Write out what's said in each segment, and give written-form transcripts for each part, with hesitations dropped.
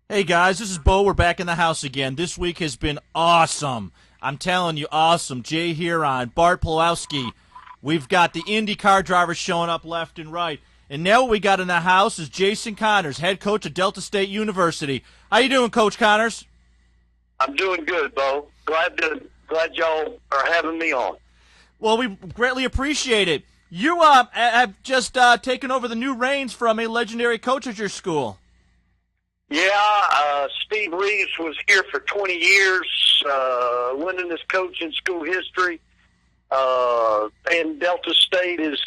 Hey guys, this is Bo. We're back in the house again. This week has been awesome. I'm telling you, awesome. Jay Huron, Bart Pawlowski. We've got the IndyCar drivers showing up left and right. And now what we got in the house is Jason Connors, head coach at Delta State University. How you doing, Coach Connors? I'm doing good, Bo. Glad y'all are having me on. Well, we greatly appreciate it. You have just taken over the new reins from a legendary coach at your school. Yeah, Steve Reeves was here for 20 years, winningest coach in school history. And Delta State is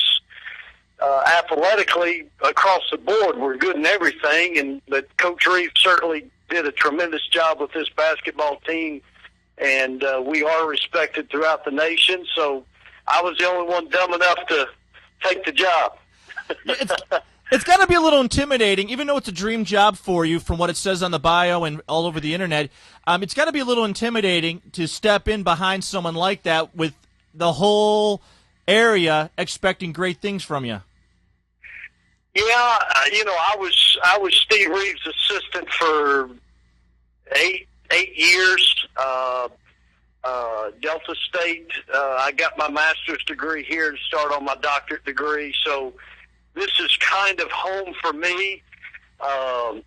athletically across the board. We're good in everything, but Coach Reeves certainly did a tremendous job with this basketball team, and we are respected throughout the nation. So I was the only one dumb enough to take the job. It's got to be a little intimidating, even though it's a dream job for you from what it says on the bio and all over the internet. It's got to be a little intimidating to step in behind someone like that with the whole area expecting great things from you. Yeah, I was Steve Reeves' assistant for eight years. Delta State. I got my master's degree here to start on my doctorate degree. So this is kind of home for me. I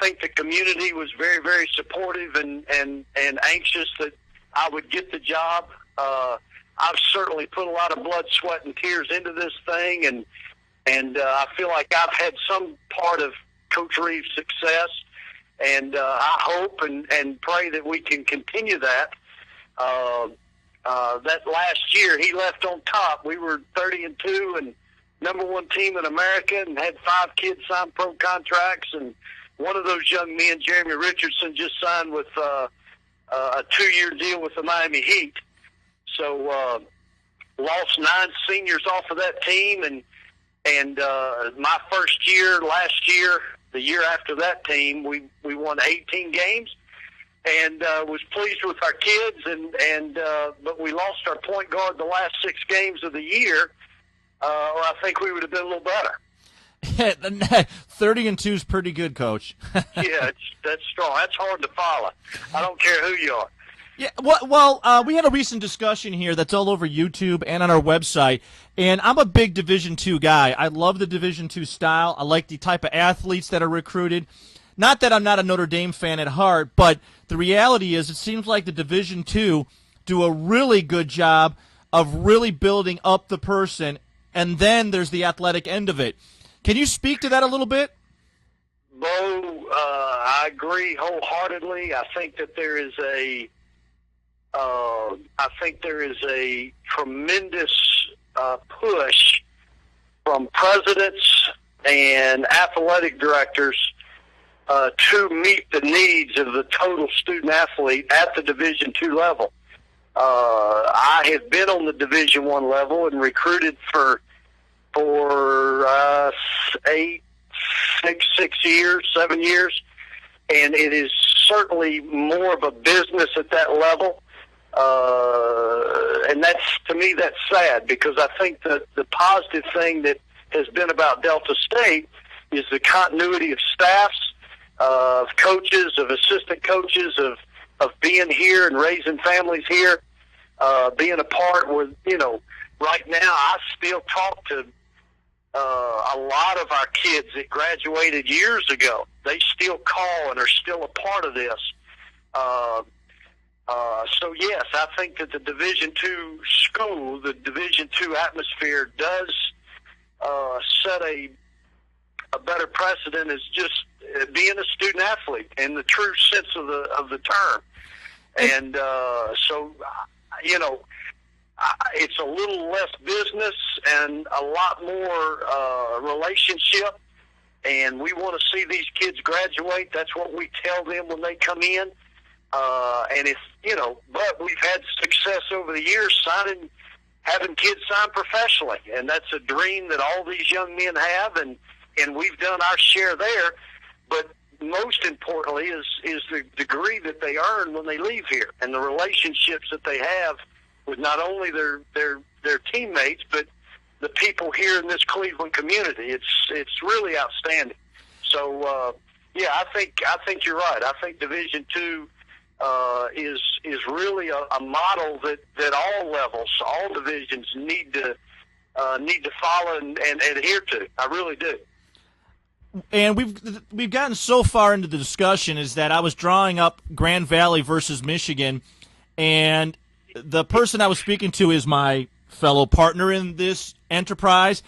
think the community was very, very supportive and anxious that I would get the job. I've certainly put a lot of blood, sweat, and tears into this thing, and I feel like I've had some part of Coach Reeves' success, and I hope and pray that we can continue that. That last year, he left on top. We were 30-2 and number one team in America, and had 5 kids sign pro contracts. And one of those young men, Jeremy Richardson, just signed with a 2-year deal with the Miami Heat. So lost 9 seniors off of that team, and my first year, last year, the year after that team, we won 18 games, and was pleased with our kids, but we lost our point guard the last 6 games of the year. Or I think we would have been a little better. 30-2 is pretty good, Coach. Yeah, that's strong. That's hard to follow. I don't care who you are. Yeah, well, we had a recent discussion here that's all over YouTube and on our website, and I'm a big Division II guy. I love the Division II style. I like the type of athletes that are recruited. Not that I'm not a Notre Dame fan at heart, but the reality is it seems like the Division II do a really good job of really building up the person, and then there's the athletic end of it. Can you speak to that a little bit? Bo, I agree wholeheartedly. I think that there is a tremendous push from presidents and athletic directors to meet the needs of the total student athlete at the Division II level. I have been on the Division I level and recruited for 7 years, and it is certainly more of a business at that level. And to me, that's sad, because I think that the positive thing that has been about Delta State is the continuity of staffs, of coaches, of assistant coaches, of being here and raising families here, being a part with, right now I still talk to a lot of our kids that graduated years ago. They still call and are still a part of this. So yes, I think that the Division II school, the Division II atmosphere does set a better precedent as just being a student athlete in the true sense of the term. And so, it's a little less business and a lot more relationship, and we want to see these kids graduate. That's what we tell them when they come in. And but we've had success over the years having kids sign professionally, and that's a dream that all these young men have, and we've done our share there. But most importantly is the degree that they earn when they leave here, and the relationships that they have with not only their teammates, but the people here in this Cleveland community. It's really outstanding. So Yeah, I think you're right. I think Division II is really a model that all levels, all divisions need to follow and adhere to. I really do. And we've gotten so far into the discussion is that I was drawing up Grand Valley versus Michigan, and the person I was speaking to is my fellow partner in this enterprise,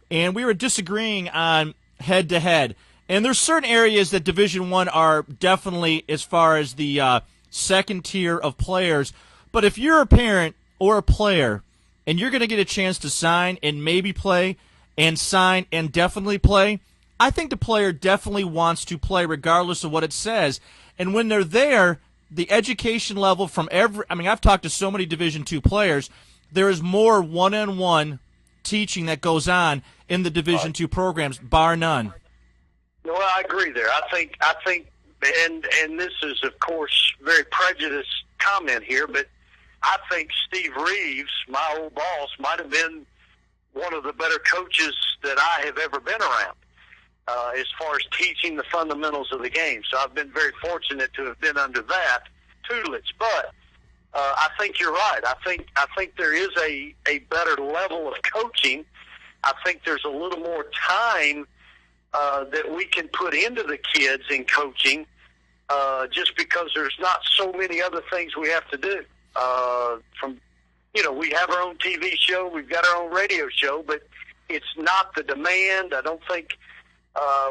and we were disagreeing on head-to-head. And there's certain areas that Division I are definitely as far as the second tier of players. But if you're a parent or a player and you're going to get a chance to sign and maybe play and sign and definitely play, I think the player definitely wants to play regardless of what it says. And when they're there, the education level from I've talked to so many Division II players, there is more one-on-one teaching that goes on in the Division II programs, bar none. Well, I agree there. I think, and this is of course very prejudiced comment here, but I think Steve Reeves, my old boss, might have been one of the better coaches that I have ever been around as far as teaching the fundamentals of the game. So I've been very fortunate to have been under that tutelage. But I think you're right. I think there is a better level of coaching. I think there's a little more time that we can put into the kids in coaching just because there's not so many other things we have to do. We have our own TV show, we've got our own radio show, but it's not the demand. I don't think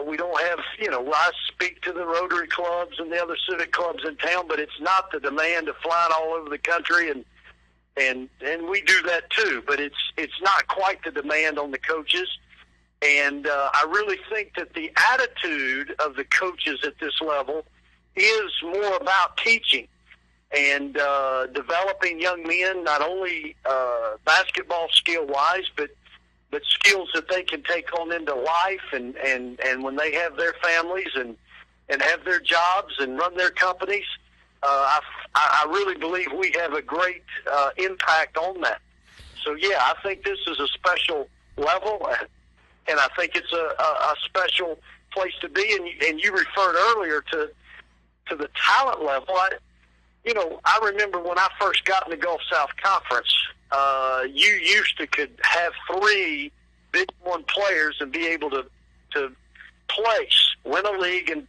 we don't have, I speak to the Rotary clubs and the other civic clubs in town, but it's not the demand of flying all over the country, and we do that too, but it's not quite the demand on the coaches. And I really think that the attitude of the coaches at this level is more about teaching and developing young men, not only basketball skill-wise, but skills that they can take on into life and when they have their families and have their jobs and run their companies. I really believe we have a great impact on that. So, yeah, I think this is a special level, and I think it's a special place to be. And you referred earlier to the talent level. I remember when I first got in the Gulf South Conference, you used to could have 3 Big One players and be able to place, win a league, and